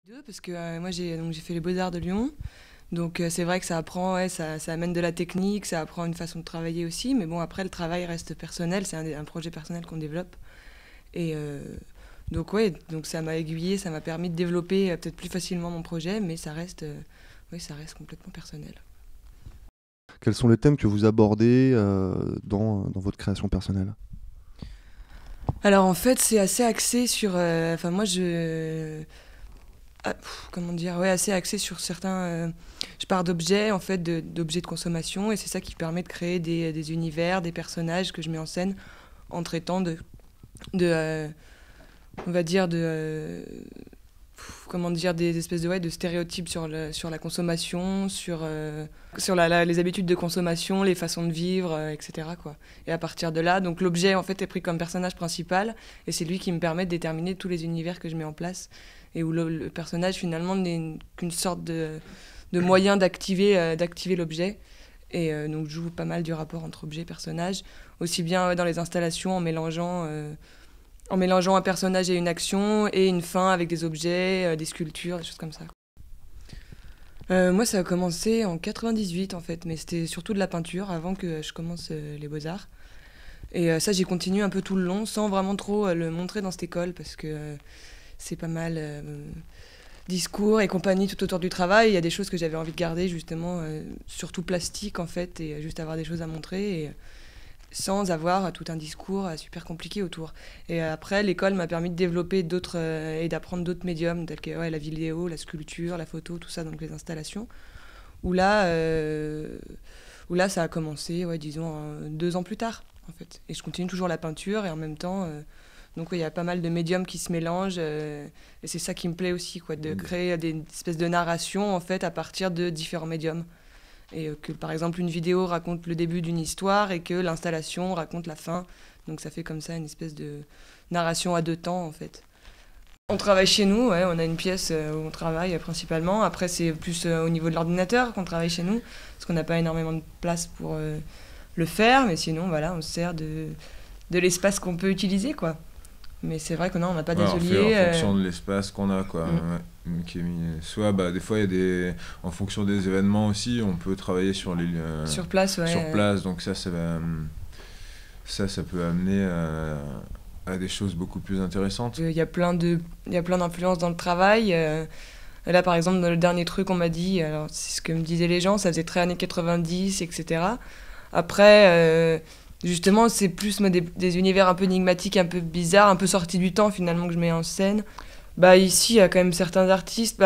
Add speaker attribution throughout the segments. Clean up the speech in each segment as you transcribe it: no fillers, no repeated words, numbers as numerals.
Speaker 1: Deux, parce que moi j'ai fait les Beaux-Arts de Lyon, donc c'est vrai que ça apprend, ouais, ça amène de la technique, ça apprend une façon de travailler aussi, mais bon après le travail reste personnel, c'est un projet personnel qu'on développe. Et donc ouais, donc ça m'a aiguillé, ça m'a permis de développer peut-être plus facilement mon projet, mais oui, ça reste complètement personnel.
Speaker 2: Quels sont les thèmes que vous abordez dans votre création personnelle?
Speaker 1: Alors en fait c'est assez axé sur, enfin moi comment dire, ouais, assez axé sur certains. Je pars d'objets, en fait, d'objets de consommation, et c'est ça qui permet de créer des univers, des personnages que je mets en scène en traitant de on va dire, comment dire, des espèces de stéréotypes sur la consommation, sur les habitudes de consommation, les façons de vivre, etc., quoi. Et à partir de là, donc l'objet, en fait, est pris comme personnage principal, et c'est lui qui me permet de déterminer tous les univers que je mets en place, et où le personnage, finalement, n'est qu'une sorte de moyen d'activer l'objet. Et donc je joue pas mal du rapport entre objet et personnage, aussi bien dans les installations en mélangeant un personnage et une action, et une fin avec des objets, des sculptures, des choses comme ça. Moi, ça a commencé en 98, en fait, mais c'était surtout de la peinture avant que je commence les Beaux-Arts. Et ça, j'ai continué un peu tout le long, sans vraiment trop le montrer dans cette école, parce que c'est pas mal discours et compagnie tout autour du travail. Il y a des choses que j'avais envie de garder, justement, surtout plastique, en fait, et juste avoir des choses à montrer. Et, sans avoir tout un discours super compliqué autour. Et après, l'école m'a permis de développer d'autres et d'apprendre d'autres médiums, tels que la vidéo, la sculpture, la photo, tout ça, donc les installations. Où là, ça a commencé, ouais, disons, 2 ans plus tard, en fait. Et je continue toujours la peinture, et en même temps, donc il y a pas mal de médiums qui se mélangent, et c'est ça qui me plaît aussi, quoi, de créer des espèces de narrations, en fait, à partir de différents médiums. Et que par exemple une vidéo raconte le début d'une histoire et que l'installation raconte la fin. Donc ça fait comme ça une espèce de narration à 2 temps, en fait. On travaille chez nous, ouais, on a une pièce où on travaille principalement. Après c'est plus au niveau de l'ordinateur qu'on travaille chez nous, parce qu'on n'a pas énormément de place pour le faire, mais sinon voilà, on se sert de l'espace qu'on peut utiliser, quoi. Mais c'est vrai que non, on n'a pas d'atelier.
Speaker 3: En fonction de l'espace qu'on a, quoi. Ouais. Qui est soit, des fois, il y a en fonction des événements aussi, on peut travailler sur
Speaker 1: sur place, ouais.
Speaker 3: Sur place, donc ça peut amener à des choses beaucoup plus intéressantes.
Speaker 1: Il y a plein d'influences dans le travail. Là, par exemple, dans le dernier truc, on m'a dit, alors c'est ce que me disaient les gens, ça faisait très années 90, etc. Après, justement, c'est plus des univers un peu énigmatiques, un peu bizarres, un peu sortis du temps, finalement, que je mets en scène. Ici, il y a quand même certains artistes,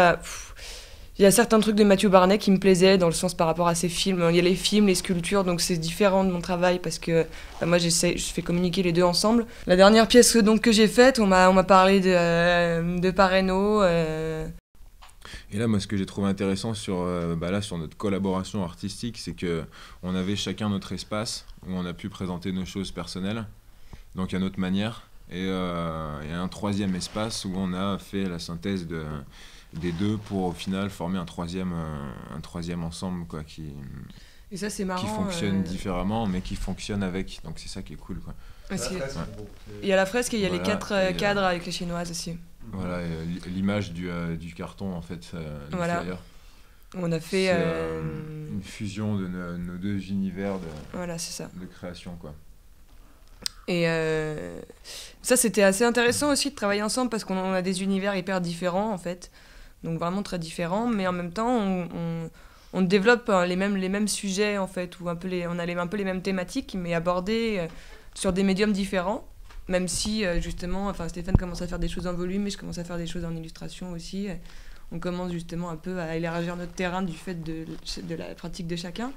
Speaker 1: il y a certains trucs de Mathieu Barnet qui me plaisaient, dans le sens par rapport à ses films. Il y a les films, les sculptures, donc c'est différent de mon travail, parce que moi, je fais communiquer les deux ensemble. La dernière pièce donc, que j'ai faite, on m'a parlé de Pareno.
Speaker 3: Et là, moi, ce que j'ai trouvé intéressant sur notre collaboration artistique, c'est qu'on avait chacun notre espace où on a pu présenter nos choses personnelles, donc à notre manière. Et un troisième espace où on a fait la synthèse des deux pour au final former un troisième ensemble, quoi,
Speaker 1: et ça, c'est marrant,
Speaker 3: qui fonctionne différemment, mais qui fonctionne avec. Donc c'est ça qui est cool, quoi.
Speaker 1: Il y a la fresque et il y a les 4 cadres avec les chinoises aussi.
Speaker 3: Voilà, l'image du carton, en fait,
Speaker 1: voilà. On a fait
Speaker 3: une fusion de nos deux univers
Speaker 1: voilà, c'est ça.
Speaker 3: De création, quoi.
Speaker 1: Et ça, c'était assez intéressant aussi de travailler ensemble, parce qu'on a des univers hyper différents, en fait. Donc vraiment très différents, mais en même temps, on développe les mêmes sujets, en fait, où on a un peu les mêmes thématiques, mais abordées sur des médiums différents. Même si, justement, Stéphane commence à faire des choses en volume, et je commence à faire des choses en illustration aussi. On commence justement un peu à élargir notre terrain du fait de la pratique de chacun.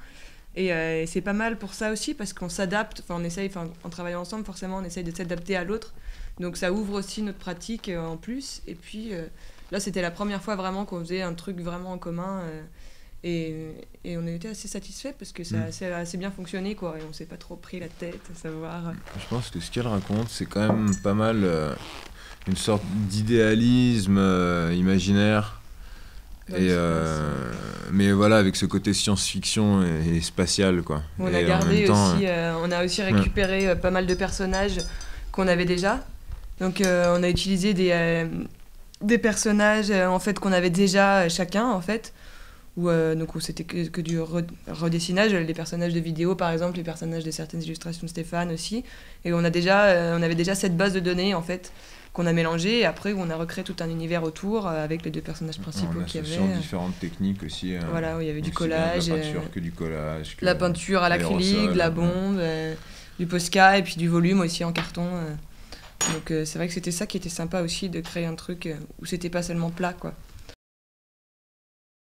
Speaker 1: Et c'est pas mal pour ça aussi, parce qu'on s'adapte, en travaillant ensemble, forcément, on essaye de s'adapter à l'autre. Donc ça ouvre aussi notre pratique en plus. Et puis là, c'était la première fois vraiment qu'on faisait un truc vraiment en commun. Et on a été assez satisfaits, parce que ça a assez bien fonctionné, quoi. Et on s'est pas trop pris la tête à savoir.
Speaker 3: Je pense que ce qu'elle raconte, c'est quand même pas mal une sorte d'idéalisme imaginaire. Mais voilà, avec ce côté science-fiction et spatial, quoi.
Speaker 1: On a gardé aussi, on a aussi récupéré pas mal de personnages qu'on avait déjà. Donc on a utilisé des personnages en fait qu'on avait déjà chacun en fait. Donc où c'était que du redessinage, les personnages de vidéo par exemple, les personnages de certaines illustrations de Stéphane aussi. Et on avait déjà cette base de données en fait qu'on a mélangée et après on a recréé tout un univers autour avec les deux personnages principaux
Speaker 3: En
Speaker 1: qu'il y
Speaker 3: associant
Speaker 1: avait.
Speaker 3: différentes techniques aussi.
Speaker 1: Voilà, où il y avait du
Speaker 3: aussi
Speaker 1: collage.
Speaker 3: bien de la peinture que du collage.
Speaker 1: La peinture à l'acrylique, de la bombe, du Posca et puis du volume aussi en carton. Donc c'est vrai que c'était ça qui était sympa aussi de créer un truc où c'était pas seulement plat quoi.